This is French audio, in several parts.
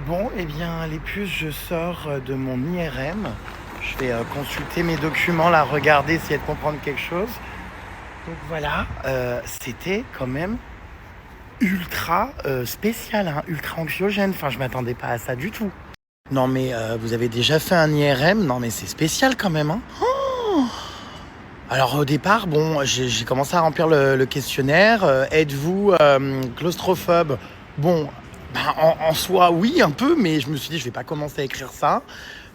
Bon, eh bien, les puces, je sors de mon IRM. Je vais consulter mes documents, là, regarder, essayer de comprendre quelque chose. Donc voilà, c'était quand même ultra spécial, hein, ultra anxiogène. Enfin, je m'attendais pas à ça du tout. Non, mais vous avez déjà fait un IRM? Non, mais c'est spécial quand même, hein. Oh. Alors au départ, bon, j'ai commencé à remplir le questionnaire. Êtes-vous claustrophobe? Bon, ben, en soi, oui, un peu, mais je me suis dit, je vais pas commencer à écrire ça.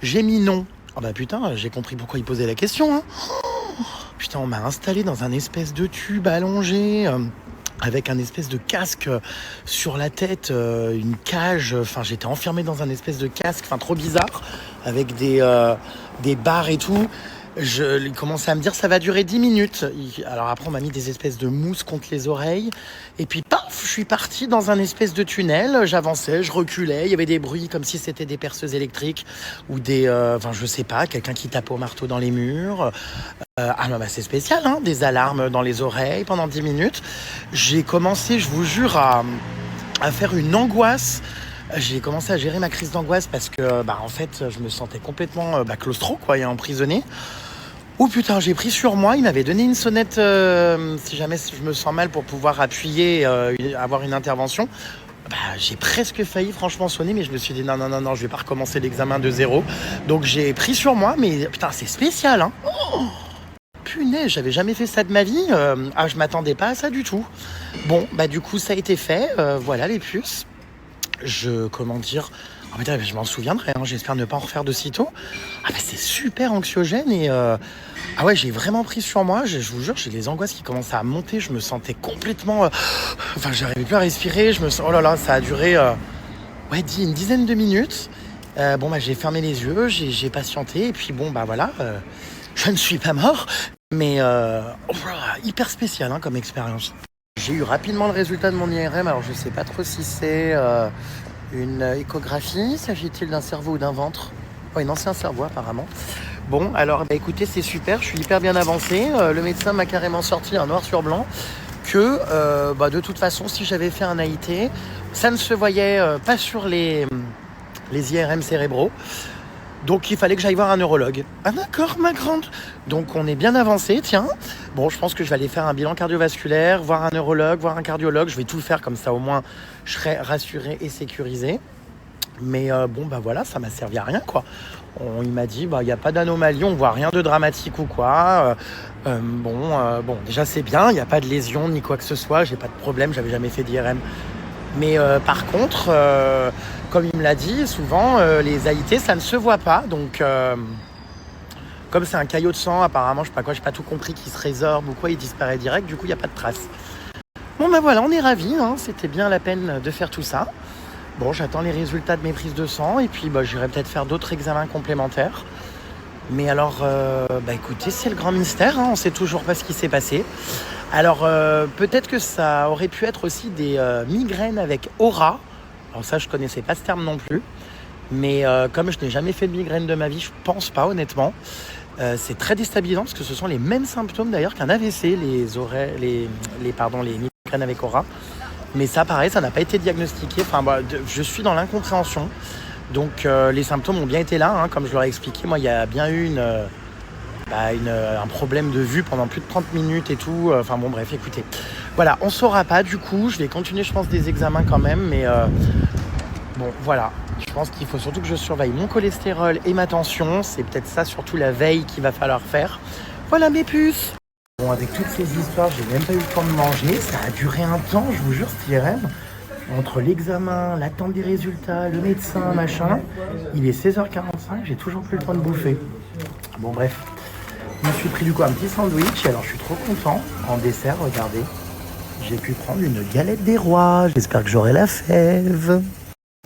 J'ai mis non. Ah bah putain, j'ai compris pourquoi il posait la question, hein. Putain, on m'a installé dans un espèce de tube allongé, avec un espèce de casque sur la tête, une cage. Enfin, j'étais enfermé dans un espèce de casque, enfin trop bizarre, avec des barres et tout. Il commençait à me dire ça va durer 10 minutes. Alors après on m'a mis des espèces de mousse contre les oreilles. Et puis paf, je suis parti dans un espèce de tunnel. J'avançais, je reculais. Il y avait des bruits comme si c'était des perceuses électriques ou enfin je sais pas, quelqu'un qui tape au marteau dans les murs. Ah non, bah c'est spécial, hein, des alarmes dans les oreilles pendant 10 minutes. J'ai commencé, je vous jure, à faire une angoisse. J'ai commencé à gérer ma crise d'angoisse parce que, en fait, je me sentais complètement claustro, quoi, et emprisonné. Oh putain, j'ai pris sur moi. Il m'avait donné une sonnette si jamais je me sens mal pour pouvoir appuyer, avoir une intervention. J'ai presque failli franchement sonner, mais je me suis dit non, je vais pas recommencer l'examen de zéro. Donc j'ai pris sur moi, mais putain, c'est spécial, hein. Oh, punaise, j'avais jamais fait ça de ma vie. Je m'attendais pas à ça du tout. Bon, du coup, ça a été fait. Voilà les puces. Comment dire, je m'en souviendrai, hein, j'espère ne pas en refaire de sitôt. C'est super anxiogène et ouais, j'ai vraiment pris sur moi, je vous jure, j'ai les angoisses qui commençaient à monter, je me sentais complètement, j'arrivais plus à respirer, oh là là, ça a duré une dizaine de minutes. J'ai fermé les yeux, j'ai patienté et puis voilà, je ne suis pas mort, mais hyper spécial, hein, comme expérience. J'ai eu rapidement le résultat de mon IRM, alors je sais pas trop si c'est une échographie, s'agit-il d'un cerveau ou d'un ventre? Oh, un ancien cerveau apparemment. Bon, alors écoutez, c'est super, je suis hyper bien avancé. Le médecin m'a carrément sorti un noir sur blanc que de toute façon, si j'avais fait un AIT, ça ne se voyait pas sur les IRM cérébraux. Donc il fallait que j'aille voir un neurologue. Ah d'accord, ma grande. Donc on est bien avancé, tiens. Bon, je pense que je vais aller faire un bilan cardiovasculaire, voir un neurologue, voir un cardiologue. Je vais tout faire comme ça, au moins, je serai rassuré et sécurisé. Mais voilà, ça m'a servi à rien, quoi. Il m'a dit, il n'y a pas d'anomalie, on voit rien de dramatique ou quoi. Déjà c'est bien, il n'y a pas de lésion ni quoi que ce soit. J'ai pas de problème, j'avais jamais fait d'IRM. Mais par contre, comme il me l'a dit, souvent, les AIT, ça ne se voit pas. Donc, comme c'est un caillot de sang, apparemment, je sais pas quoi, j'ai pas tout compris, qui se résorbe ou quoi, il disparaît direct. Du coup, il n'y a pas de trace. Bon, voilà, on est ravis. Hein, c'était bien la peine de faire tout ça. Bon, j'attends les résultats de mes prises de sang. Et puis, j'irai peut-être faire d'autres examens complémentaires. Mais alors, écoutez, c'est le grand mystère. Hein, on ne sait toujours pas ce qui s'est passé. Alors, peut-être que ça aurait pu être aussi des migraines avec aura. Alors ça, je connaissais pas ce terme non plus. Mais comme je n'ai jamais fait de migraine de ma vie, je pense pas, honnêtement. C'est très déstabilisant parce que ce sont les mêmes symptômes d'ailleurs qu'un AVC, les migraines avec aura. Mais ça, pareil, ça n'a pas été diagnostiqué. Je suis dans l'incompréhension. Donc, les symptômes ont bien été là, hein, comme je leur ai expliqué. Moi, il y a bien eu un problème de vue pendant plus de 30 minutes et tout. Bref, écoutez. Voilà, on saura pas du coup. Je vais continuer, je pense, des examens quand même. Mais voilà. Je pense qu'il faut surtout que je surveille mon cholestérol et ma tension. C'est peut-être ça, surtout la veille, qu'il va falloir faire. Voilà mes puces. Bon, avec toutes ces histoires, j'ai même pas eu le temps de manger. Ça a duré un temps, je vous jure, cet IRM. Entre l'examen, l'attente des résultats, le médecin, machin. Il est 16h45, j'ai toujours plus le temps de bouffer. Bon, bref. Je me suis pris du coup un petit sandwich. Alors, je suis trop content. En dessert, regardez. J'ai pu prendre une galette des rois. J'espère que j'aurai la fève.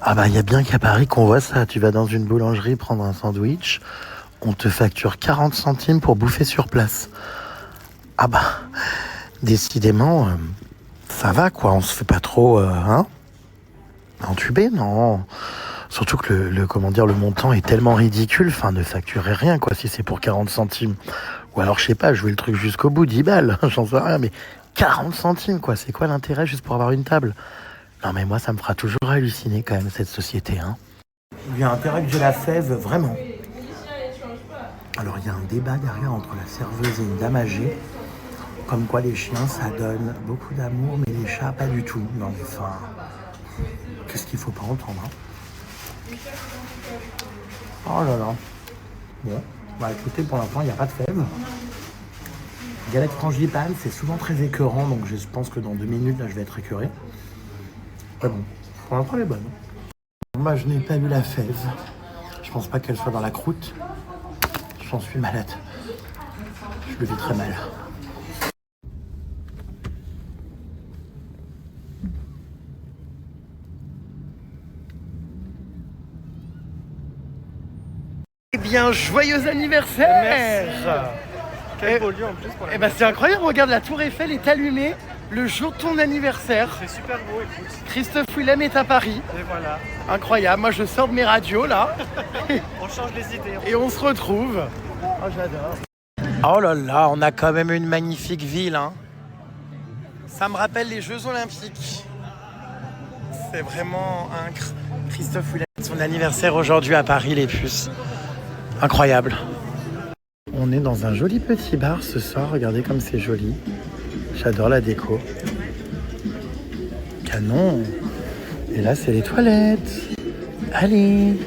Il y a bien qu'à Paris qu'on voit ça. Tu vas dans une boulangerie prendre un sandwich. On te facture 40 centimes pour bouffer sur place. Décidément, ça va quoi. On se fait pas trop, entubé, non. Surtout que le montant est tellement ridicule. Ne facturez rien quoi si c'est pour 40 centimes. Ou alors je sais pas, jouer le truc jusqu'au bout, 10 balles. J'en sais rien, mais 40 centimes quoi. C'est quoi l'intérêt juste pour avoir une table? Non mais moi ça me fera toujours halluciner quand même cette société, hein. Il y a intérêt que j'ai la fève, vraiment. Alors, il y a un débat derrière entre la serveuse et une dame âgée. Comme quoi les chiens, ça donne beaucoup d'amour, mais les chats, pas du tout. Non, mais enfin, qu'est-ce qu'il faut pas entendre, hein. Oh là là. Bon, bah écoutez, pour l'instant, il n'y a pas de fève. Galette frangipane, c'est souvent très écœurant, donc je pense que dans 2 minutes, là, je vais être écœuré. Mais bon, pour l'instant, elle est bonne. Moi, je n'ai pas eu la fève. Je pense pas qu'elle soit dans la croûte. J'en suis malade. Je le vis très mal. Eh bien, joyeux anniversaire! Quel beau lieu en plus pour la. Eh ben, c'est incroyable, regarde, la tour Eiffel est allumée le jour de ton anniversaire. C'est super beau, écoute. Christophe Willem est à Paris. Et voilà. Incroyable, moi je sors de mes radios là. On change les idées. Et on se retrouve. Oh, j'adore. Oh là là, on a quand même une magnifique ville, hein. Ça me rappelle les Jeux Olympiques. C'est vraiment un Christophe Willem, son anniversaire aujourd'hui à Paris, les puces. Incroyable. On est dans un joli petit bar ce soir, regardez comme c'est joli. J'adore la déco. Canon. Et là, c'est les toilettes. Allez.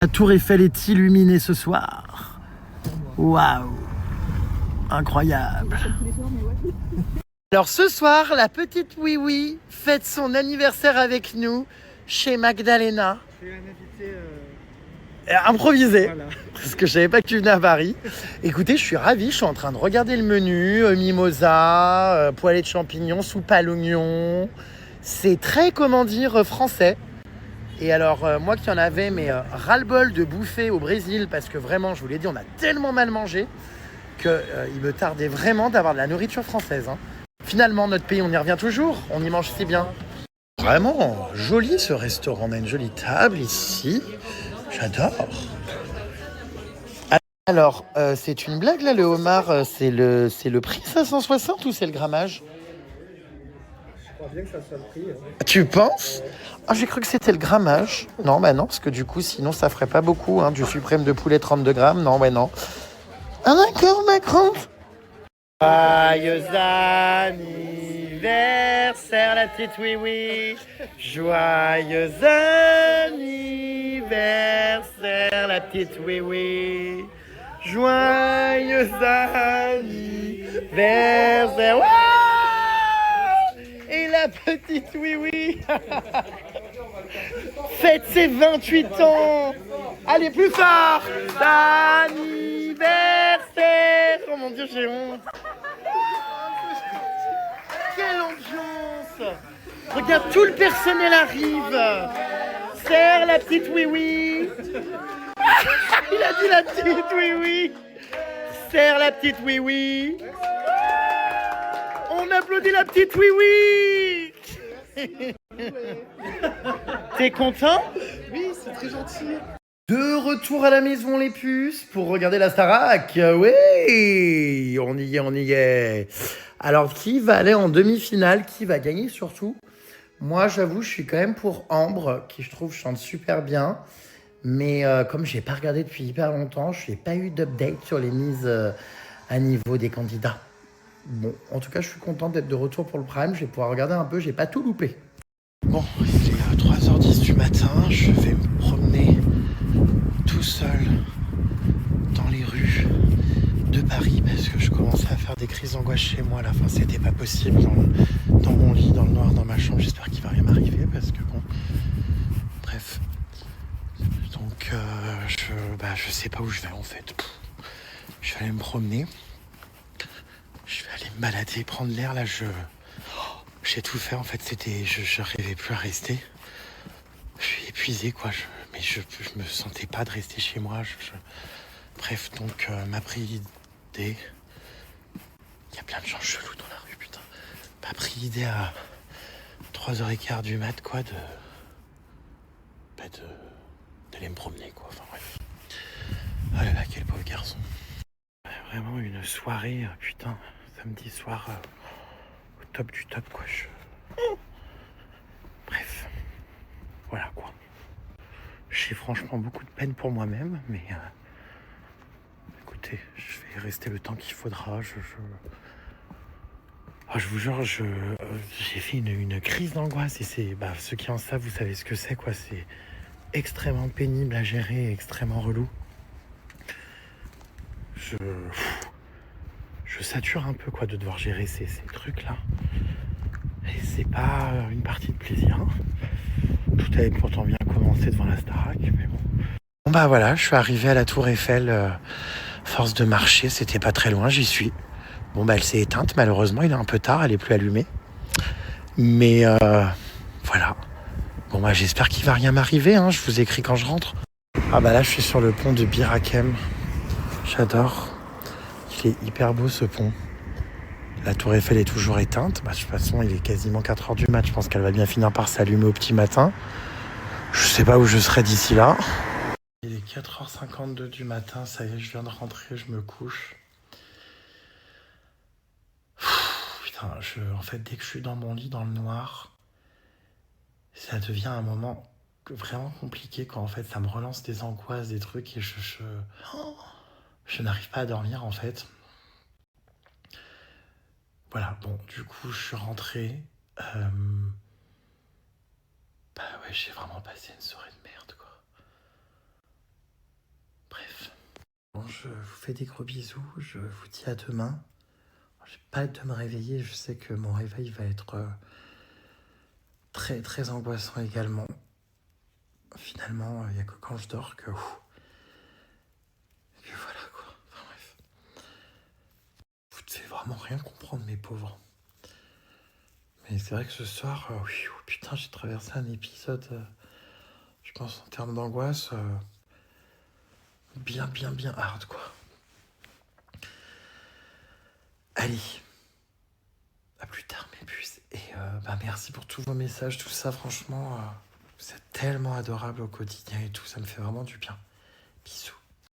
La tour Eiffel est illuminée ce soir. Waouh. Incroyable. Alors ce soir, la petite Oui-Oui fête son anniversaire avec nous chez Magdalena. Je suis un invité. Improvisé. Voilà. Parce que je savais pas que tu venais à Paris. Écoutez, je suis ravi, je suis en train de regarder le menu. Mimosa, poêlée de champignons, soupe à l'oignon. C'est très, comment dire, français. Et alors, moi qui en avais, mais ras-le-bol de bouffer au Brésil, parce que vraiment, je vous l'ai dit, on a tellement mal mangé qu'il me tardait vraiment d'avoir de la nourriture française, hein. Finalement, notre pays, on y revient toujours, on y mange si bien. Vraiment joli ce restaurant, on a une jolie table ici. J'adore. Alors, c'est une blague là, le homard, c'est le prix 560 ou c'est le grammage? Je crois bien que ça soit le prix. Tu penses? Ah, j'ai cru que c'était le grammage. Non, bah non, parce que du coup, sinon, ça ferait pas beaucoup, hein, du suprême de poulet 32 grammes. Non, bah non. Ah d'accord, Macron. Joyeux anniversaire, la petite oui-oui. Joyeux anniversaire, la petite oui-oui. Joyeux anniversaire. Wouah! Et la petite oui-oui fête ses 28 ans. Allez, plus fort. D'anniversaire. Oh mon Dieu, j'ai honte. Quelle ambiance. Regarde, tout le personnel arrive. Serre la petite oui-oui. Il a dit la petite oui-oui. Serre la petite oui-oui. On applaudit la petite oui-oui. T'es content? Oui, c'est très gentil. De retour à la maison les puces pour regarder la Starac. Oui, on y est, on y est. Alors qui va aller en demi-finale? Qui va gagner surtout? Moi j'avoue je suis quand même pour Ambre qui je trouve chante super bien. Mais comme j'ai pas regardé depuis hyper longtemps, je n'ai pas eu d'update sur les mises à niveau des candidats. Bon, en tout cas je suis content d'être de retour pour le Prime. Je vais pouvoir regarder un peu, j'ai pas tout loupé. Bon, il est 3h10 du matin, je vais me promener tout seul dans les rues de Paris parce que je commençais à faire des crises d'angoisse chez moi là. Enfin, c'était pas possible dans mon lit, dans le noir, dans ma chambre. J'espère qu'il va rien m'arriver parce que bon, bref. Donc, je sais pas où je vais en fait. Je vais aller me promener. Je vais aller me balader, prendre l'air là. J'ai tout fait en fait. Je n'arrivais plus à rester. Je suis épuisé quoi. Mais je me sentais pas de rester chez moi. Bref, donc m'a pris l'idée. Il y a plein de gens chelous dans la rue, putain. M'a pris l'idée à 3h15 du mat quoi d'aller me promener quoi. Enfin bref. Oh là là, quel pauvre garçon. Vraiment une soirée, putain, samedi soir au top du top quoi. Bref, voilà quoi. j'ai franchement beaucoup de peine pour moi-même, mais écoutez, je vais rester le temps qu'il faudra. Je vous jure, j'ai fait une crise d'angoisse et ceux qui en savent, vous savez ce que c'est, quoi. C'est extrêmement pénible à gérer, extrêmement relou. Je sature un peu, quoi, de devoir gérer ces trucs-là. Et c'est pas une partie de plaisir. Tout avait pourtant bien commencé devant la Starac, mais bon. Bon bah voilà, je suis arrivé à la Tour Eiffel, force de marcher, c'était pas très loin, j'y suis. Bon bah elle s'est éteinte, malheureusement, il est un peu tard, elle est plus allumée. Mais voilà. Bon bah j'espère qu'il va rien m'arriver, hein, je vous écris quand je rentre. Ah bah là je suis sur le pont de Bir Hakeim. J'adore. Il est hyper beau ce pont. La Tour Eiffel est toujours éteinte. Bah, de toute façon, il est quasiment 4h du mat. Je pense qu'elle va bien finir par s'allumer au petit matin. Je sais pas où je serai d'ici là. Il est 4h52 du matin. Ça y est, je viens de rentrer. Je me couche. Putain, en fait, dès que je suis dans mon lit, dans le noir, ça devient un moment vraiment compliqué quand en fait, ça me relance des angoisses, des trucs et je n'arrive pas à dormir en fait. Voilà, bon, du coup, je suis rentré. Bah ouais, j'ai vraiment passé une soirée de merde, quoi. Bref. Bon, je vous fais des gros bisous. Je vous dis à demain. J'ai pas hâte de me réveiller. Je sais que mon réveil va être très, très angoissant également. Finalement, il n'y a que quand je dors que voilà, quoi. Enfin bref. Vous ne devez vraiment rien comprendre, mes pauvres. Mais c'est vrai que ce soir, putain, j'ai traversé un épisode, je pense, en termes d'angoisse, bien hard, quoi. Allez, à plus tard, mes puces. Et merci pour tous vos messages, tout ça, franchement, vous êtes tellement adorables au quotidien et tout, ça me fait vraiment du bien. Bisous.